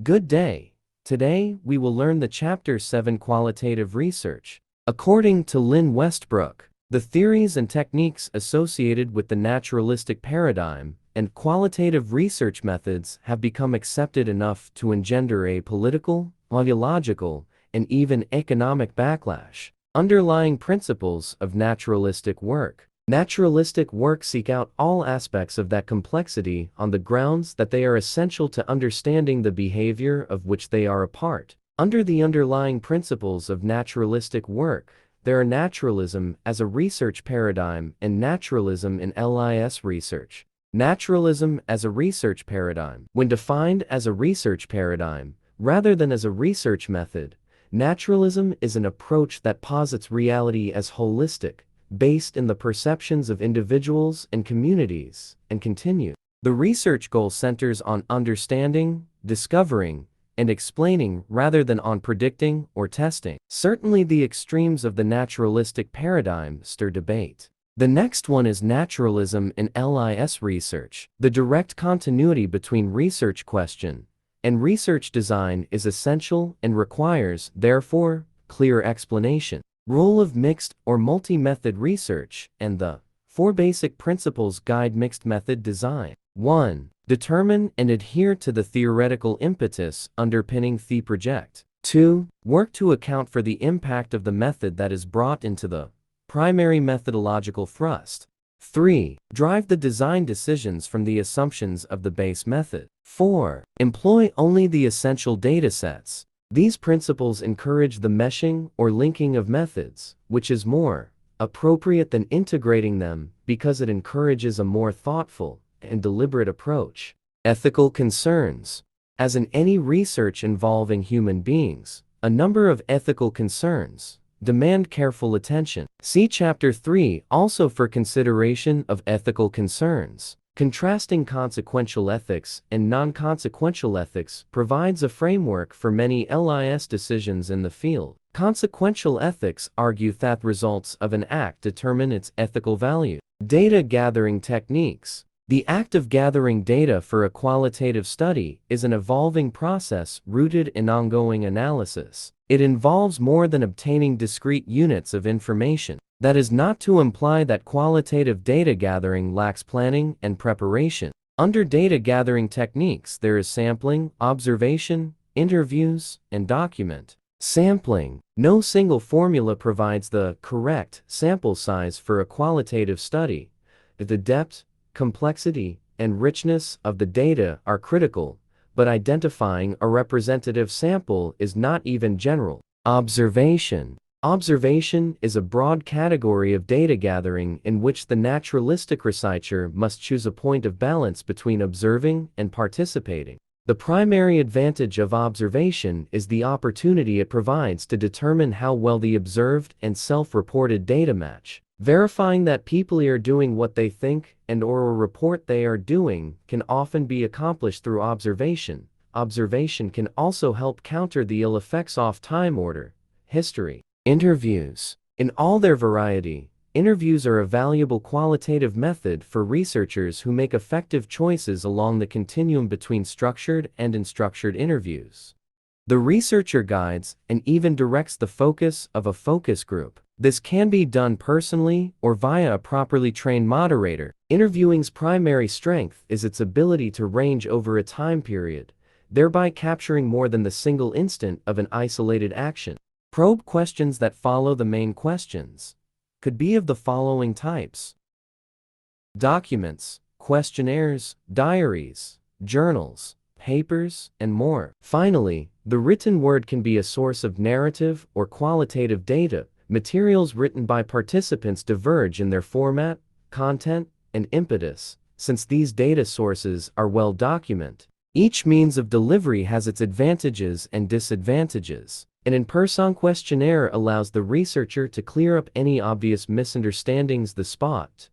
Good day. Today, we will learn the Chapter 7 Qualitative Research. According to Lynn Westbrook, the theories and techniques associated with the naturalistic paradigm and qualitative research methods have become accepted enough to engender a political, ideological, and even economic backlash. Underlying principles of naturalistic work. Naturalistic work seek out all aspects of that complexity on the grounds that they are essential to understanding the behavior of which they are a part. Under the underlying principles of naturalistic work, there are naturalism as a research paradigm and naturalism in LIS research. Naturalism as a research paradigm. When defined as a research paradigm, rather than as a research method, naturalism is an approach that posits reality as holistic, based in the perceptions of individuals and communities, and continue. The research goal centers on understanding, discovering, and explaining rather than on predicting or testing. Certainly the extremes of the naturalistic paradigm stir debate. The next one is naturalism in LIS research. The direct continuity between research question and research design is essential and requires, therefore, clear explanation. Role of mixed or multi-method research and the 4 basic principles guide mixed method design. 1. Determine and adhere to the theoretical impetus underpinning the project. 2. Work to account for the impact of the method that is brought into the primary methodological thrust. 3. Drive the design decisions from the assumptions of the base method. 4. Employ only the essential datasets. These principles encourage the meshing or linking of methods, which is more appropriate than integrating them because it encourages a more thoughtful and deliberate approach. Ethical concerns. As in any research involving human beings, a number of ethical concerns demand careful attention. See Chapter 3 also for consideration of ethical concerns. Contrasting consequential ethics and non-consequential ethics provides a framework for many LIS decisions in the field. Consequential ethics argue that results of an act determine its ethical value. Data gathering techniques. The act of gathering data for a qualitative study is an evolving process rooted in ongoing analysis. It involves more than obtaining discrete units of information. That is not to imply that qualitative data gathering lacks planning and preparation. Under data gathering techniques, there is sampling, observation, interviews, and document. Sampling. No single formula provides the correct sample size for a qualitative study. The depth, complexity, and richness of the data are critical, but identifying a representative sample is not even general. Observation. Observation is a broad category of data gathering in which the naturalistic researcher must choose a point of balance between observing and participating. The primary advantage of observation is the opportunity it provides to determine how well the observed and self-reported data match. Verifying that people are doing what they think and/or report they are doing can often be accomplished through observation. Observation can also help counter the ill effects of time order, history. Interviews. In all their variety, interviews are a valuable qualitative method for researchers who make effective choices along the continuum between structured and unstructured interviews. The researcher guides and even directs the focus of a focus group. This can be done personally or via a properly trained moderator. Interviewing's primary strength is its ability to range over a time period, thereby capturing more than the single instant of an isolated action. Probe questions that follow the main questions could be of the following types: documents, questionnaires, diaries, journals, papers, and more. Finally, the written word can be a source of narrative or qualitative data. Materials written by participants diverge in their format, content, and impetus. Since these data sources are well documented, each means of delivery has its advantages and disadvantages. An in-person questionnaire allows the researcher to clear up any obvious misunderstandings on the spot,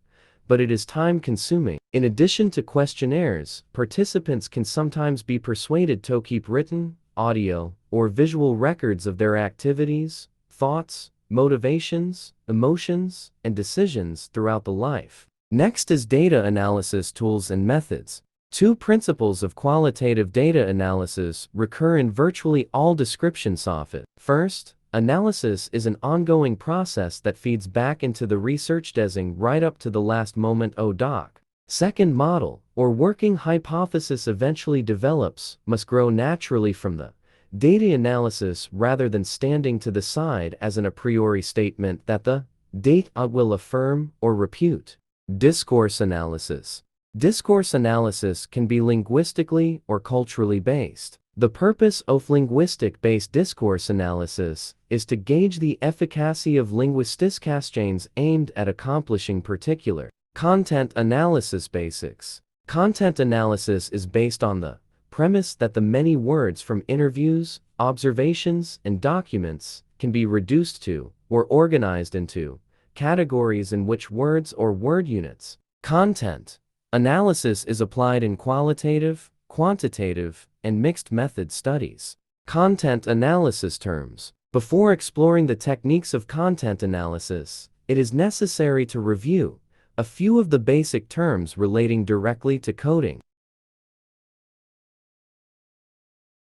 but it is time-consuming. In addition to questionnaires, participants can sometimes be persuaded to keep written, audio, or visual records of their activities, thoughts, motivations, emotions, and decisions throughout the life. Next is data analysis tools and methods. Two principles of qualitative data analysis recur in virtually all description software. First, analysis is an ongoing process that feeds back into the research design right up to the last moment of doc. Second, model, or working hypothesis eventually develops, must grow naturally from the data analysis rather than standing to the side as an a priori statement that the data will affirm or refute. Discourse analysis. Discourse analysis can be linguistically or culturally based. The purpose of linguistic-based discourse analysis is to gauge the efficacy of linguistic campaigns aimed at accomplishing particular content analysis basics. Content analysis is based on the premise that the many words from interviews, observations, and documents can be reduced to, or organized into, categories in which words or word units. Content analysis is applied in qualitative, quantitative, and mixed method studies. Content analysis terms. Before exploring the techniques of content analysis, it is necessary to review a few of the basic terms relating directly to coding.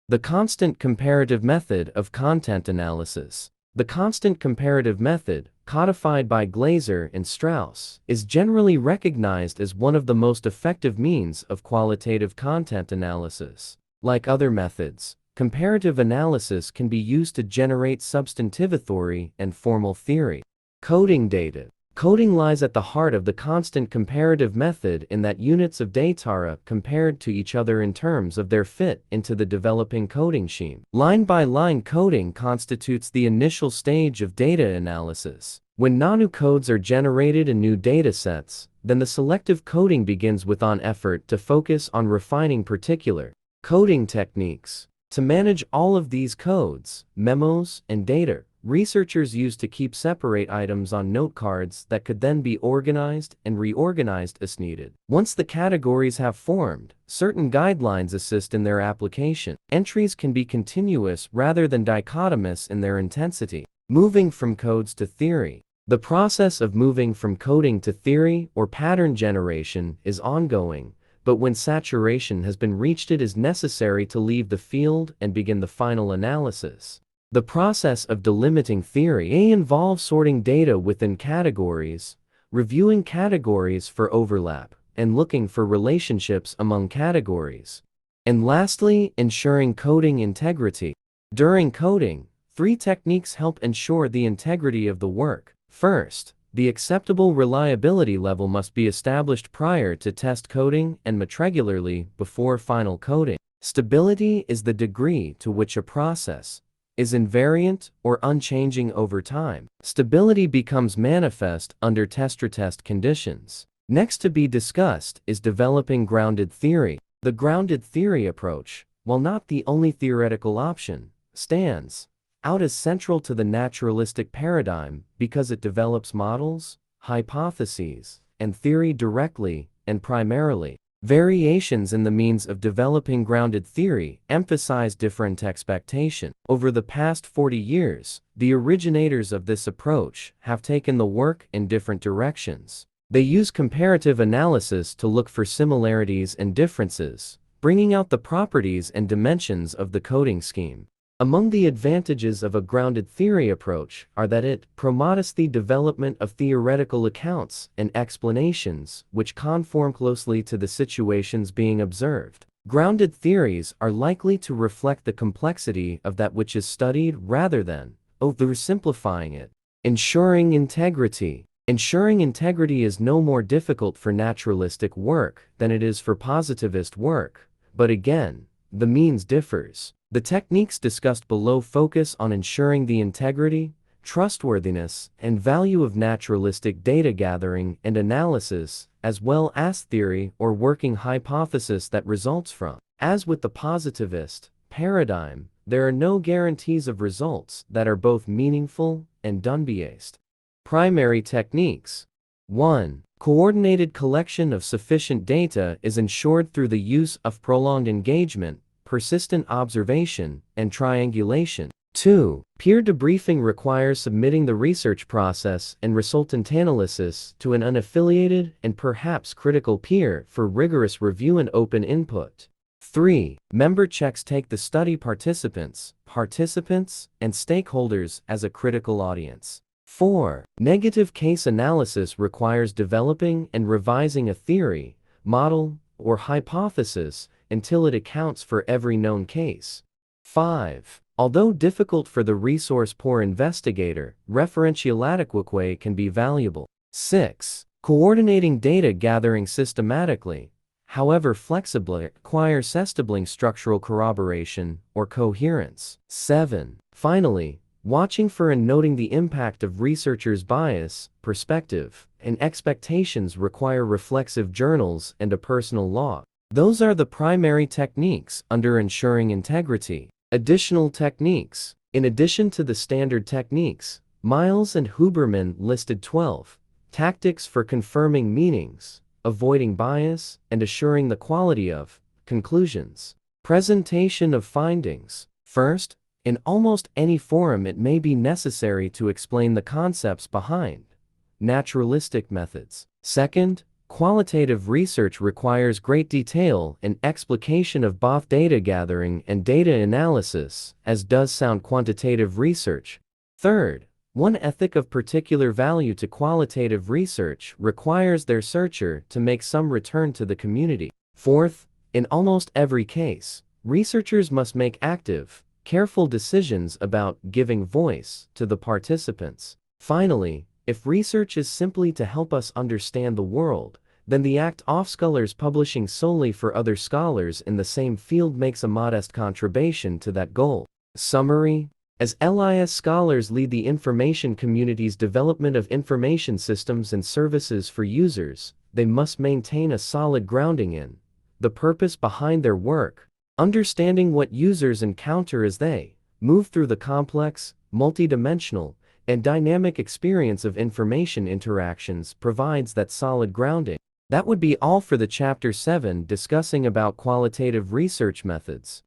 The constant comparative method of content analysis. The constant comparative method, codified by Glaser and Strauss, is generally recognized as one of the most effective means of qualitative content analysis. Like other methods, comparative analysis can be used to generate substantive theory and formal theory. Coding data. Coding lies at the heart of the constant comparative method in that units of data are compared to each other in terms of their fit into the developing coding scheme. Line-by-line coding constitutes the initial stage of data analysis. When new codes are generated in new data sets, then the selective coding begins with an effort to focus on refining particular coding techniques. To manage all of these codes, memos, and data, researchers used to keep separate items on note cards that could then be organized and reorganized as needed. Once the categories have formed, certain guidelines assist in their application. Entries can be continuous rather than dichotomous in their intensity. Moving from codes to theory. The process of moving from coding to theory or pattern generation is ongoing, but when saturation has been reached, it is necessary to leave the field and begin the final analysis. The process of delimiting theory involves sorting data within categories, reviewing categories for overlap, and looking for relationships among categories. And lastly, ensuring coding integrity. During coding, three techniques help ensure the integrity of the work. First, the acceptable reliability level must be established prior to test coding and much regularly before final coding. Stability is the degree to which a process is invariant or unchanging over time. Stability becomes manifest under test-retest conditions. Next to be discussed is developing grounded theory. The grounded theory approach, while not the only theoretical option, stands out as central to the naturalistic paradigm because it develops models, hypotheses, and theory directly and primarily. Variations in the means of developing grounded theory emphasize different expectation. Over the past 40 years, the originators of this approach have taken the work in different directions. They use comparative analysis to look for similarities and differences, bringing out the properties and dimensions of the coding scheme. Among the advantages of a grounded theory approach are that it promotes the development of theoretical accounts and explanations which conform closely to the situations being observed. Grounded theories are likely to reflect the complexity of that which is studied rather than oversimplifying it. Ensuring integrity. Ensuring integrity is no more difficult for naturalistic work than it is for positivist work, but again, the means differs. The techniques discussed below focus on ensuring the integrity, trustworthiness, and value of naturalistic data gathering and analysis, as well as theory or working hypothesis that results from. As with the positivist paradigm, there are no guarantees of results that are both meaningful and unbiased. Primary techniques. 1. Coordinated collection of sufficient data is ensured through the use of prolonged engagement, persistent observation, and triangulation. 2. Peer debriefing requires submitting the research process and resultant analysis to an unaffiliated and perhaps critical peer for rigorous review and open input. 3. Member checks take the study participants, and stakeholders as a critical audience. 4. Negative case analysis requires developing and revising a theory, model, or hypothesis until it accounts for every known case. 5. Although difficult for the resource-poor investigator, referential adequacy can be valuable. 6. Coordinating data gathering systematically, however flexibly, requires establishing structural corroboration or coherence. 7. Finally, watching for and noting the impact of researchers' bias, perspective, and expectations require reflexive journals and a personal log. Those are the primary techniques under ensuring integrity. Additional techniques. In addition to the standard techniques, Miles and Huberman listed 12 tactics for confirming meanings, avoiding bias, and assuring the quality of conclusions. Presentation of findings. First, in almost any forum it may be necessary to explain the concepts behind naturalistic methods. Second, qualitative research requires great detail and explication of both data gathering and data analysis, as does sound quantitative research. Third, one ethic of particular value to qualitative research requires their researcher to make some return to the community. Fourth, in almost every case, researchers must make active, careful decisions about giving voice to the participants. Finally, if research is simply to help us understand the world, then the act of scholars publishing solely for other scholars in the same field makes a modest contribution to that goal. Summary: as LIS scholars lead the information community's development of information systems and services for users, they must maintain a solid grounding in the purpose behind their work, understanding what users encounter as they move through the complex, multidimensional, and dynamic experience of information interactions provides that solid grounding. That would be all for the Chapter 7 discussing about qualitative research methods.